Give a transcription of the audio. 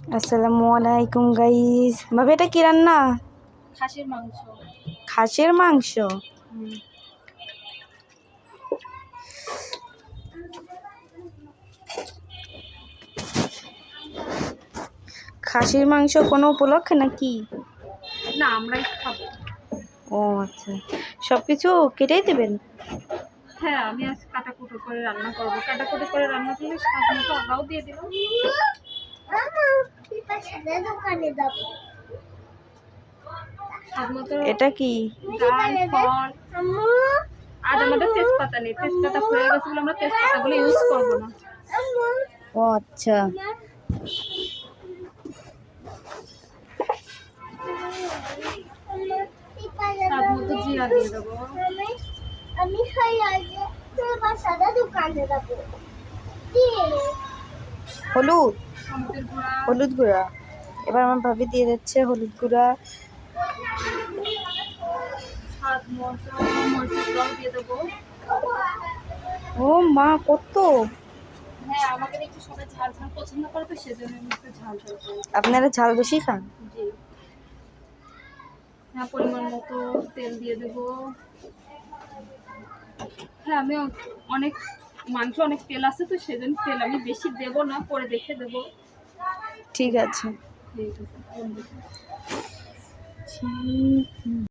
আসসালামু আলাইকুম গাইস। ভাবে এটা কি রান্না? খাসির মাংস। খাসির মাংস? খাসির মাংস কোনো উপলক্ষে নাকি? না, আমরাই খাবো। ও আচ্ছা, সব কিছু কেটেই দেবেন? হ্যাঁ, আমি আজ কাটাকুটো করে রান্না করবো। কাটাকুটো করে রান্না করলে স্বাদ মতো আমরাও দিয়ে দিলাম। স্বাদ মতো এটা কি? ডাল, ফল। আজ আমাদের তেজপাতা নেই, তেজপাতা হয়ে গেছে বলে আমরা তেজপাতাগুলো ইউজ করবো না। ও আচ্ছা, স্বাদ মতো জিরা দিয়ে দেবো। হলুদ, হলুদের গুঁড়া। হলুদ গুঁড়া। এবার আমার ভাবি দিয়ে যাচ্ছে হলুদ গুঁড়া। স্বাদ মতো মরিচের গুঁড়াও দিয়ে দেবো। ও মা, কত! হ্যাঁ, আমাদের একটু সবাই ঝাল ঝাল পছন্দ করে, তো সেজন্য আমি একটু ঝাল ঝাল করি। আপনারা ঝাল বেশি খান? জি। হ্যাঁ, পরিমাণ মতো তেল দিয়ে দেবো। হ্যাঁ, আমি অনেক মাংস অনেক তেল আছে, তো সেজন্য তেল আমি বেশি দেবো না, পরে দেখে দেবো। ঠিক আছে। ঠিক আছে।